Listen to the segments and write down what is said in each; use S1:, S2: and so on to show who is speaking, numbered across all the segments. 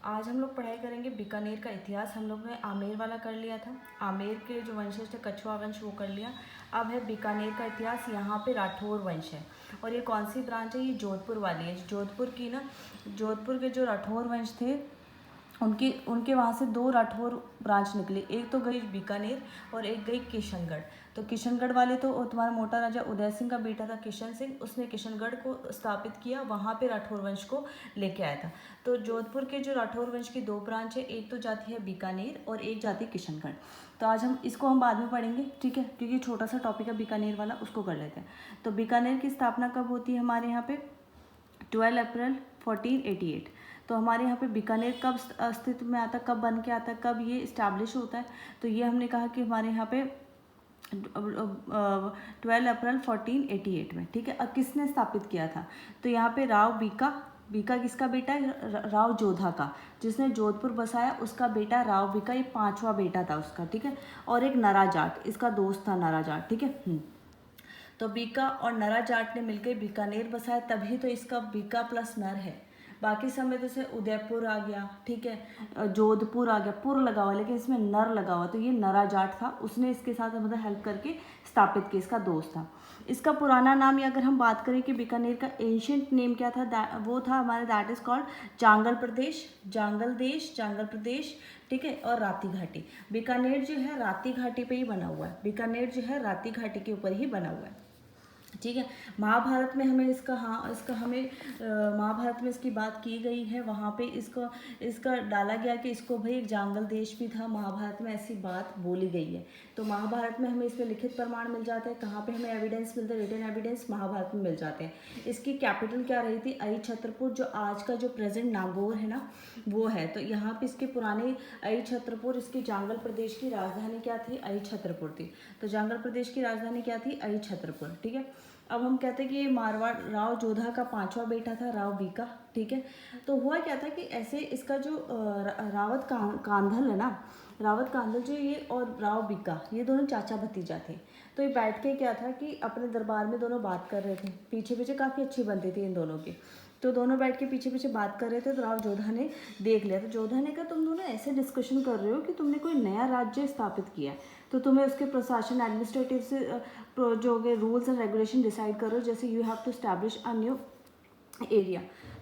S1: आज हम लोग पढ़ाई करेंगे बीकानेर का इतिहास। हम लोग ने आमेर वाला कर लिया था, आमेर के जो वंशज थे कछुआ वंश वो कर लिया। अब है बीकानेर का इतिहास। यहाँ पे राठौर वंश है और ये कौन सी ब्रांच है, ये जोधपुर वाली है। जोधपुर की ना, जोधपुर के जो राठौर वंश थे उनके वहाँ से दो राठौर ब्रांच निकली, एक तो गई बीकानेर और एक गई किशनगढ़। तो किशनगढ़ वाले तो तुम्हारा मोटा राजा उदय सिंह का बेटा था किशन सिंह, उसने किशनगढ़ को स्थापित किया, वहाँ पे राठौर वंश को लेके आया था। तो जोधपुर के जो राठौर वंश की दो ब्रांच है, एक तो जाती है बीकानेर और एक जाती है किशनगढ़। तो आज हम बाद में पढ़ेंगे, ठीक है, क्योंकि छोटा सा टॉपिक है बीकानेर वाला, उसको कर लेते हैं। तो बीकानेर की स्थापना कब होती है हमारे यहाँ पे? 12 अप्रैल 1488। तो हमारे यहाँ पे बीकानेर कब अस्तित्व में आता, कब बन के आता, कब ये इस्टेब्लिश होता है? तो ये हमने कहा कि हमारे यहाँ पे 12 अप्रैल 1488 में, ठीक है। अब किसने स्थापित किया था? तो यहाँ पे राव बीका किसका बेटा है? राव जोधा का, जिसने जोधपुर बसाया उसका बेटा राव बीका, ये 5वां बेटा था उसका, ठीक है। और एक नरा जाट, इसका दोस्त था नरा जाट, ठीक है। तो बीका और नरा जाट ने मिलकर बीकानेर बसाया, तभी तो इसका बीका प्लस नर है। बाकी समय जैसे उदयपुर आ गया, ठीक है, जोधपुर आ गया, पुर लगा हुआ, लेकिन इसमें नर लगा हुआ, तो ये नरा जाट था, उसने इसके साथ मतलब हेल्प करके स्थापित किया, इसका दोस्त था। इसका पुराना नाम, या अगर हम बात करें कि बीकानेर का एंशियंट नेम क्या था, वो था हमारे दैट इज कॉल्ड जांगल प्रदेश, जांगल प्रदेश, ठीक है, और राती घाटी। बीकानेर जो है राती घाटी पे ही बना हुआ है, बीकानेर जो है राती घाटी के ऊपर ही बना हुआ है, ठीक है। महाभारत में हमें महाभारत में इसकी बात की गई है, वहाँ पे इसका डाला गया कि इसको भाई एक जांगल देश भी था, महाभारत में ऐसी बात बोली गई है। तो महाभारत में हमें इस पर लिखित प्रमाण मिल जाते हैं, कहाँ पे हमें एविडेंस मिलता है, रिटन एविडेंस महाभारत में मिल जाते हैं। इसकी कैपिटल क्या रही थी? अहि छत्रपुर, जो आज का जो प्रेजेंट नागौर है ना, वो है। तो यहाँ पे इसके पुराने अहि छत्रपुर, इसकी जांगल प्रदेश की राजधानी क्या थी? अहि छत्रपुर थी। तो जांगल प्रदेश की राजधानी क्या थी? अहि छत्रपुर, ठीक है। अब हम कहते हैं कि ये मारवाड़ राव जोधा का 5वां बेटा था, राव बीका, ठीक है। तो हुआ क्या था कि ऐसे इसका जो रावत कांधल है ना, रावत कांधल जो ये और राव बीका, ये दोनों चाचा भतीजा थे। तो ये बैठ के क्या था कि अपने दरबार में दोनों बात कर रहे थे, पीछे पीछे काफ़ी अच्छी बनती थी इन दोनों की। तो दोनों बैठ के पीछे पीछे बात कर रहे थे, तो राव जोधा ने देख लिया। तो जोधा ने कहा, तुम दोनों ऐसे डिस्कशन कर रहे हो कि तुमने कोई नया राज्य स्थापित किया है, तो तुम्हें उसके प्रशासन एडमिनिस्ट्रेटिव से जो रूल्स एंड रेगुलेशन डिसाइड करो, जैसे you have to establish a new area.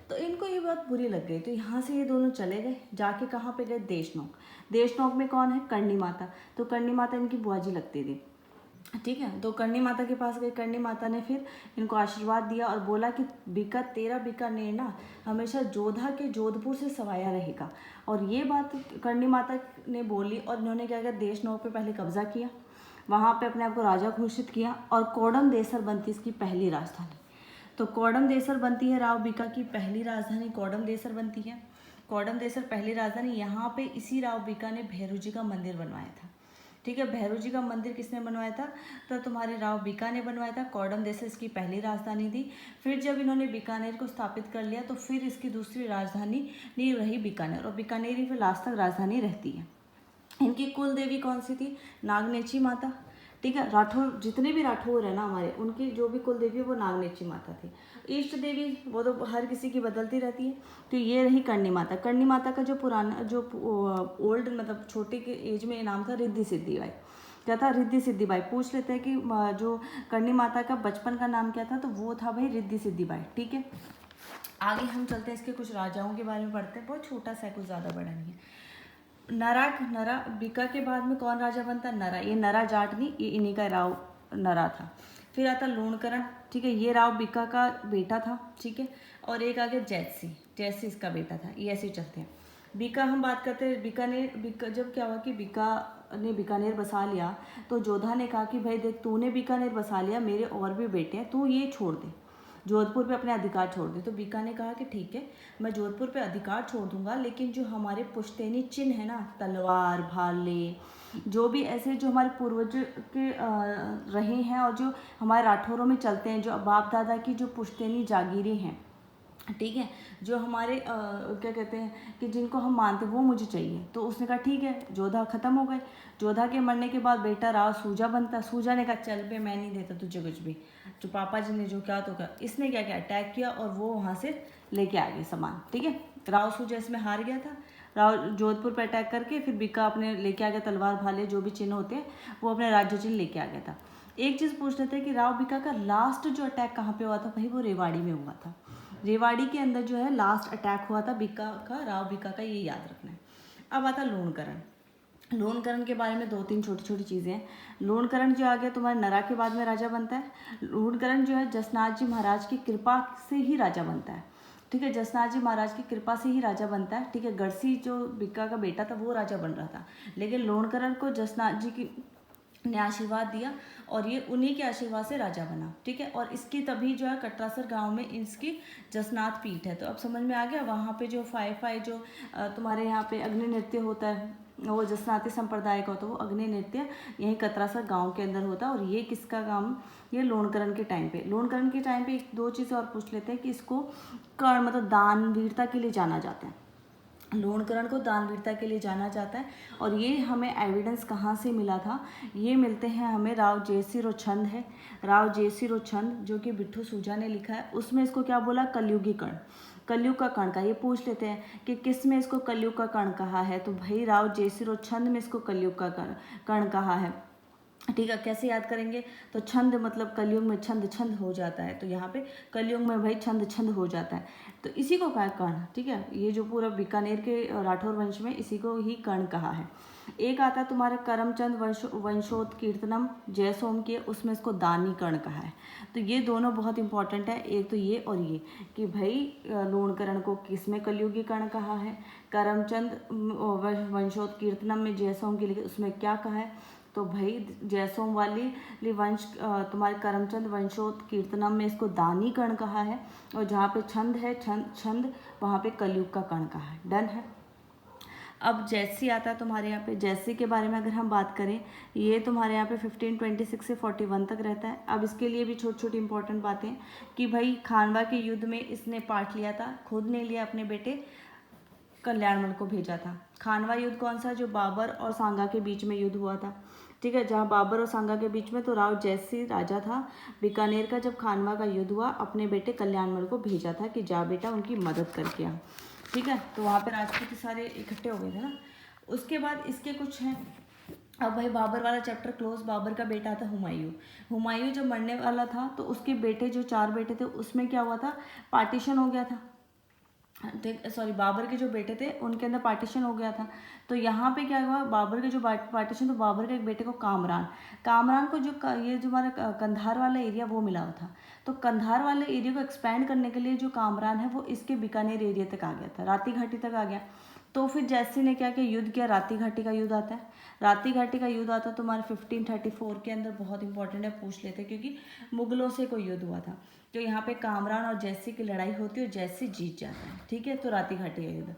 S1: तो इनको ये बात बुरी लग गई, तो यहाँ से ये दोनों चले गए, जाके कहाँ पे गए? देशनोक। देशनोक में कौन है? करणी माता। तो करणी माता इनकी बुआ जी लगती थी, ठीक है। तो करणी माता के पास गए, करणी माता ने फिर इनको आशीर्वाद दिया और बोला कि तेरा बीकानेर ना हमेशा जोधा के जोधपुर से सवाया रहेगा। और ये बात करणी माता ने बोली, और इन्होंने क्या किया? देशनोक पे पहले कब्जा किया, वहाँ पे अपने आप को राजा घोषित किया, और कोडम देसर बनती इसकी पहली राजधानी। तो कोडम देसर बनती है राव बीका की पहली राजधानी, कोडम देसर बनती है। कोडम देसर पहली राजधानी, यहाँ पे इसी राव बीका ने भैरू जी का मंदिर बनवाया था, ठीक है। भैरू जी का मंदिर किसने बनवाया था? तो तुम्हारे राव बीका ने बनवाया था। कोडम देसर इसकी पहली राजधानी थी। फिर जब इन्होंने बीकानेर को स्थापित कर लिया, तो फिर इसकी दूसरी राजधानी नहीं रही बीकानेर, और बीकानेर ही फिर लास्ट तक राजधानी रहती है। इनकी कुल देवी कौन सी थी? नागनेची माता, ठीक है। राठौर, जितने भी राठौर है ना हमारे, उनकी जो भी कुल देवी है वो नागनेची माता थी। इष्ट देवी वो तो हर किसी की बदलती रहती है। तो ये रही करणी माता। करणी माता का जो पुराना जो ओल्ड मतलब छोटे के एज में नाम था रिद्धि सिद्धि बाई। क्या था? रिद्धि सिद्धि बाई। पूछ लेते हैं कि जो करणी माता का बचपन का नाम क्या था, तो वो था भाई रिद्धि सिद्धि बाई, ठीक है। आगे हम चलते हैं, इसके कुछ राजाओं के बारे में पढ़ते हैं, बहुत छोटा सा है, कुछ ज़्यादा बड़ा नहीं है। नरा बीका के बाद में कौन राजा बनता? नरा। ये नरा जाट नहीं, ये इन्हीं का राव नरा था। फिर आता लूणकरण, ठीक है, ये राव बीका का बेटा था, ठीक है। और एक आ गया जैसी इसका बेटा था। ये ऐसे चलते हैं। बीका हम बात करते हैं, बीका जब क्या हुआ कि बीका ने बीकानेर बसा लिया, तो जोधा ने कहा कि भाई देख, तूने बीकानेर बसा लिया, मेरे और भी बेटे हैं, तू ये छोड़ दे, जोधपुर पे अपने अधिकार छोड़ दे। तो बीका ने कहा कि ठीक है, मैं जोधपुर पे अधिकार छोड़ दूंगा, लेकिन जो हमारे पुश्तैनी चिन्ह है ना, तलवार, भाले, जो भी ऐसे जो हमारे पूर्वज के रहे हैं और जो हमारे राठौरों में चलते हैं, जो बाप दादा की जो पुश्तैनी जागीरें हैं, ठीक है, जो हमारे क्या कहते हैं कि जिनको हम मानते हैं, वो मुझे चाहिए। तो उसने कहा ठीक है। जोधा खत्म हो गए। जोधा के मरने के बाद बेटा राव सूजा बनता। सूजा ने कहा चल बे, मैं नहीं देता तुझे कुछ भी, जो पापा जी ने जो क्या तो क्या। इसने क्या किया? अटैक किया और वो वहाँ से लेके आ गए सामान, ठीक है। राव सूजा इसमें हार गया था। राव जोधपुर पर अटैक करके फिर बीका अपने लेके आ गया, तलवार भाले जो भी चिन्ह होते हैं वो अपने राज्य चिन्ह लेके आ गया था। एक चीज़ पूछ लेते हैं कि राव बीका का लास्ट जो अटैक कहाँ पे हुआ था, भाई वो रेवाड़ी में हुआ था। रेवाड़ी के अंदर जो है लास्ट अटैक हुआ था बीका का, राव बीका का, ये याद रखना है। अब आता लोणकरण। लोणकरण के बारे में 2-3 छोटी छोटी चीज़ें हैं। लोणकरण जो आ गया तुम्हारे नरा के बाद में राजा बनता है। लोणकरण जो है जसनाथ जी महाराज की कृपा से ही राजा बनता है, ठीक है, जसनाथ जी महाराज की कृपा से ही राजा बनता है, ठीक है। गढ़सी जो बीका का बेटा था वो राजा बन रहा था, लेकिन लोणकरण को जसनाथ जी की ने आशीर्वाद दिया और ये उन्हीं के आशीर्वाद से राजा बना, ठीक है। और इसकी तभी जो है कटरासर गांव में इसकी जसनाथ पीठ है। तो अब समझ में आ गया, वहाँ पे जो फाई जो तुम्हारे यहाँ पे अग्नि नृत्य होता है वो जसनाती संप्रदाय का होता है, वो अग्नि नृत्य यहीं कतरासर गांव के अंदर होता है। और ये किसका काम, ये लोणकरण के टाइम पे। लोणकरण के टाइम पे 2 चीज़ें और पूछ लेते हैं कि इसको कर्ण मतलब दानवीरता के लिए जाना जाता है। लोणकरण को दानवीरता के लिए जाना जाता है। और ये हमें एविडेंस कहाँ से मिला था, ये मिलते हैं हमें राव जयसिंह छंद है, राव जयसिंह छंद जो कि बिट्ठू सूजा ने लिखा है। उसमें इसको क्या बोला, कलयुगी कर्ण, कलयुग का कर्ण का। ये पूछ लेते हैं कि किस में इसको कलयुग का कर्ण कहा है, तो भाई राव जयसिंह छंद में इसको कलयुग का कर्ण कहा है, ठीक है। कैसे याद करेंगे, तो छंद मतलब कलयुग में छंद छंद हो जाता है, तो यहाँ पे कलयुग में भाई छंद छंद हो जाता है, तो इसी को कहा कर्ण, ठीक है। ये जो पूरा बीकानेर के राठौर वंश में इसी को ही कर्ण कहा है। एक आता है तुम्हारे करमचंद वंशोत्कीर्तनम जयसोम के, उसमें इसको दानी कर्ण कहा है। तो ये दोनों बहुत इंपॉर्टेंट है, एक तो ये और ये कि भाई लोणकरण को किसमें कलयुगी कर्ण कहा है, करमचंद वंशोत्कीर्तनम में जयसोम के लिए उसमें क्या कहा है, तो भाई जयसोम वाली वंश तुम्हारे करमचंद वंशोत्कीर्तनम में इसको दानी कर्ण कहा है, और जहाँ पे छंद है छंद वहाँ पे कलयुग का कर्ण कहा है। डन है। अब जैसी आता है तुम्हारे यहाँ पे, जैसी के बारे में अगर हम बात करें, ये तुम्हारे यहाँ पे 1526 से 41 तक रहता है। अब इसके लिए भी छोटी छोटी इंपॉर्टेंट बातें कि भाई खानवा के युद्ध में इसने पार्ट लिया था, खुद ने लिया, अपने बेटे कल्याणमल को भेजा था। खानवा युद्ध कौन सा, जो बाबर और सांगा के बीच में युद्ध हुआ था, ठीक है, जहाँ बाबर और सांगा के बीच में। तो राव जयसिंह राजा था बीकानेर का, जब खानवा का युद्ध हुआ अपने बेटे कल्याणमल को भेजा था कि जा बेटा उनकी मदद करके आ, ठीक है। तो वहाँ पे राजपूत सारे इकट्ठे हो गए थे ना। उसके बाद इसके कुछ हैं। अब भाई बाबर वाला चैप्टर क्लोज। बाबर का बेटा था हुमायूं। हुमायूं जब मरने वाला था तो उसके बेटे जो 4 बेटे थे उसमें क्या हुआ था, पार्टीशन हो गया था, सॉरी बाबर के जो बेटे थे उनके अंदर पार्टीशन हो गया था। तो यहाँ पे क्या हुआ, बाबर के जो पार्टीशन, तो बाबर के एक बेटे को कामरान को जो ये जो हमारा कंधार वाला एरिया वो मिला हुआ था। तो कंधार वाले एरिया को एक्सपैंड करने के लिए जो कामरान है वो इसके बीकानेर एरिया तक आ गया था, राती घाटी तक आ गया। तो फिर जैसे ने क्या किया, युद्ध किया, राती घाटी का युद्ध आता है। राती घाटी का युद्ध आता है तुम्हारे 1534 के अंदर, बहुत इंपॉर्टेंट है, पूछ लेते क्योंकि मुगलों से कोई युद्ध हुआ था। तो यहाँ पे कामरान और जैसी की लड़ाई होती है और जैसी जीत जाता है, ठीक है। तो राती घाटी का युद्ध।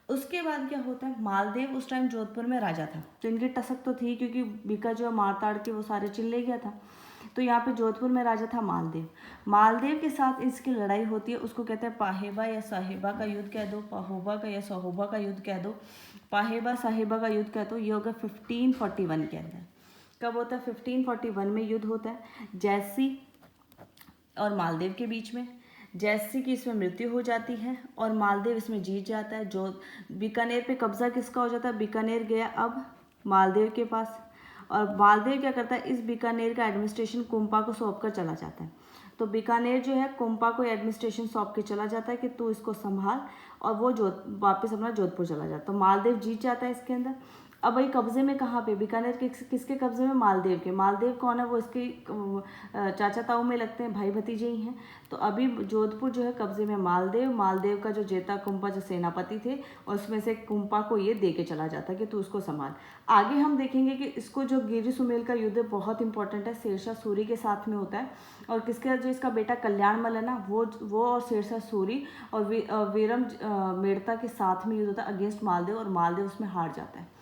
S1: उसके बाद क्या होता है, मालदेव उस टाइम जोधपुर में राजा था, तो इनकी टसक तो थी क्योंकि बीका जो मार ताड़ के वो सारे चिल ले गया था। तो यहाँ पे जोधपुर में राजा था मालदेव। मालदेव के साथ इसकी लड़ाई होती है, उसको कहते हैं पाहेबा या साहेबा का युद्ध कह दो, पाहोबा का या सहोबा का युद्ध कह दो, पाहेबा साहेबा का युद्ध कह दो। ये होगा 1541 के अंदर। कब होता है, 1541 में युद्ध होता है जैसी और मालदेव के बीच में। जैसी की इसमें मृत्यु हो जाती है और मालदेव इसमें जीत जाता है। जो बीकानेर पे कब्जा किसका हो जाता है, बीकानेर गया अब मालदेव के पास, और मालदेव क्या करता है, इस बीकानेर का एडमिनिस्ट्रेशन कुंपा को सौंप कर चला जाता है। तो बीकानेर जो है कुंपा को एडमिनिस्ट्रेशन सौंप के चला जाता है कि तू इसको संभाल, और वो वापस अपना जोधपुर चला जाता है। तो मालदेव जीत जाता है इसके अंदर। अब भाई कब्जे में कहाँ पे, बीकानेर के किसके कब्जे में, मालदेव के। मालदेव कौन है, वो इसके चाचा ताऊ में लगते हैं, भाई भतीजे ही हैं। तो अभी जोधपुर जो है कब्जे में मालदेव का जो जेता कुंपा जो सेनापति थे, और उसमें से कुंपा को ये दे के चला जाता है कि तू उसको संभाल। आगे हम देखेंगे कि इसको जो गिरी सुमेल का युद्ध बहुत इंपॉर्टेंट है, शेरशाह सूरी के साथ में होता है, और किसके जो इसका बेटा कल्याणमल है ना, वो और शेरशाह सूरी और वीरम मेड़ता के साथ में युद्ध होता है अगेंस्ट मालदेव, और मालदेव उसमें हार जाता है।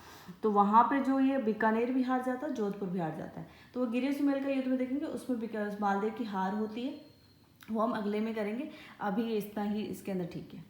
S1: तो वहाँ पे जो ये बीकानेर भी हार जाता है, जोधपुर भी हार जाता है। तो वो गिरी सुमेल का युद्ध में देखेंगे, उसमें मालदेव की हार होती है, वो हम अगले में करेंगे। अभी इतना ही इसके अंदर ठीक है।